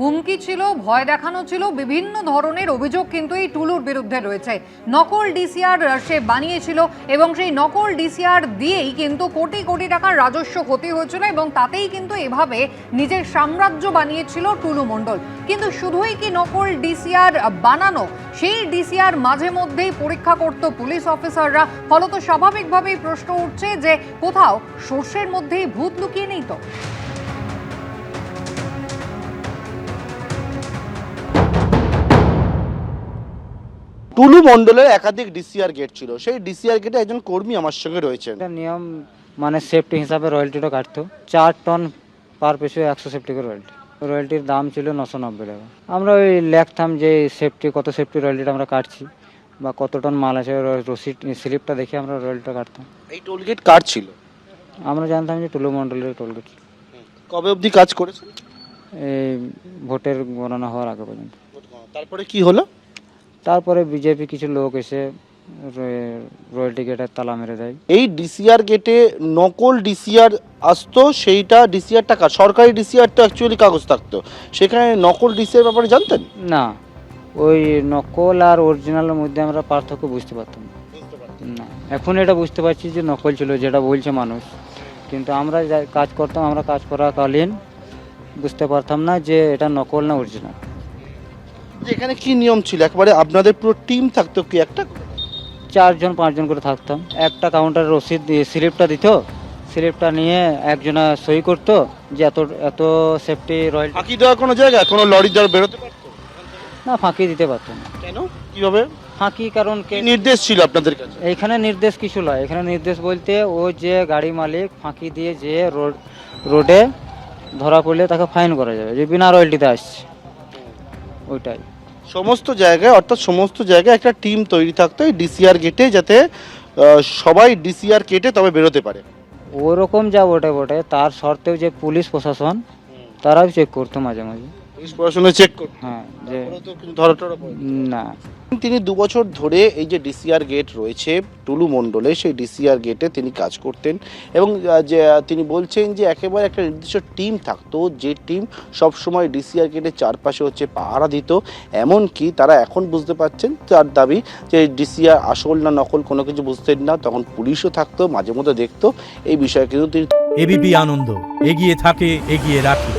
হুমকি ছিল, ভয় দেখানো ছিল, বিভিন্ন ধরনের অভিযোগ কিন্তু এই টুলুর বিরুদ্ধে রয়েছে। নকল ডিসিআর সে বানিয়েছিল এবং সেই নকল ডিসিআর দিয়েই কিন্তু কোটি কোটি টাকার রাজস্ব ক্ষতি হয়েছিল এবং তাতেই কিন্তু এভাবে নিজের সাম্রাজ্য বানিয়েছিল টুলু মণ্ডল। কিন্তু শুধুই কি নকল ডিসিআর বানানো, সেই ডিসিআর মাঝে মধ্যেই পরীক্ষা করত পুলিশ অফিসাররা। ফলত স্বাভাবিকভাবেই প্রশ্ন উঠছে যে কোথাও সর্ষের মধ্যেই ভূত লুকিয়ে নেই তো? টুলু মণ্ডলের একাধিক ডিসিআর গেট ছিল, সেই ডিসিআর গেটে একজন কর্মী আমার সঙ্গে রয়েছেন। এটা নিয়ম মানে সেফটি হিসাবে রয়্যালটিটা কাটতো 4 টন পার পিছু 100 সেফটি করে রয়্যালটি। রয়্যালটির দাম ছিল 990 টাকা। আমরা ওই লেখতাম যে সেফটি কত সেফটি রয়্যালটিটা আমরা কাটছি বা কত টন মাল আছে, রসিদ স্লিপটা দেখে আমরা রয়্যালটিটা কাটতাম। এই টোলগেট কার ছিল? আমরা জানতাম যে টুলু মণ্ডলের টোলগেট। কবে অবধি কাজ করেছেন? এই ভোটের গণনা হওয়ার আগে পর্যন্ত। তারপরে কি হলো? তারপরে বিজেপি কিছু লোক এসে রয়্যালটি গেটের তালা মেরে দেয়। এই ডিসিআর গেটে নকল ডিসিআর আসতো, সেইটা ডিসিআর টাকা সরকারি ডিসিআর তো অ্যাকচুয়ালি কাগজ থাকতো, সেখানে নকল ডিসিআর ব্যাপারে জানতেন না, ওই নকল আর অরিজিনালের মধ্যে আমরা পার্থক্য বুঝতে পারতাম না। এখন এটা বুঝতে পারছি যে নকল ছিল যেটা বলছে মানুষ, কিন্তু আমরা যা কাজ করতাম, আমরা কাজ করাকালীন বুঝতে পারতাম না যে এটা নকল না অরিজিনাল। এখানে কি নিয়ম ছিল? একবারে আপনাদের পুরো টিম থাকতো কি একটা? 4 জন 5 জন করে থাকতাম। একটা কাউন্টারে রসিদ স্লিপটা দিত, স্লিপটা নিয়ে একজনা সই করতো যে এত এত সেফটি রয়্যালটি। ফাঁকি দেওয়ার কোনো জায়গা, কোনো লরি দ্বারা বেরোতে পারতো না, ফাঁকি দিতে পারতো না। কেন, কিভাবে? ফাঁকি কারণ কি নির্দেশ ছিল আপনাদের কাছে? এইখানে নির্দেশ কিছু নয়। এখানে নির্দেশ বলতে ও যে গাড়ি মালিক ফাঁকি দিয়ে যে রোডে ধরা পড়লে তাকে ফাইন করা যাবে যে বিনা রয়্যালটিতে আসছে, ওইটাই। সমস্ত জায়গায়, অর্থাৎ সমস্ত জায়গায় একটা টিম তৈরি থাকতো এই ডিসিআর গেটে, যাতে সবাই ডিসিআর কেটে তবে বেরোতে পারে। ওরকম যা বটে বটে, তার সত্ত্বেও যে পুলিশ প্রশাসন তারাও চেক করতো মাঝে মাঝে। পুলিশ প্রশাসনে চেক করতো? হ্যাঁ, যে ধরা টরা পড়েনি? না। তিনি 2 বছর ধরে এই যে ডিসিআর গেট রয়েছে টুলু মণ্ডলে, সেই ডিসিআর গেটে তিনি কাজ করতেন এবং যে তিনি বলছেন যে একেবারে একটা নির্দিষ্ট টিম থাকতো, যে টিম সবসময় ডিসিআর গেটের চারপাশে হচ্ছে পাহারা দিত। এমনকি তারা এখন বুঝতে পারছেন, তার দাবি যে ডিসিআর আসল না নকল কোনো কিছু বুঝতেন না, তখন পুলিশও থাকতো, মাঝে মধ্যে দেখতো। এই বিষয়ে কিন্তু তিনি এবিপি আনন্দ এগিয়ে থাকে, এগিয়ে রাখে।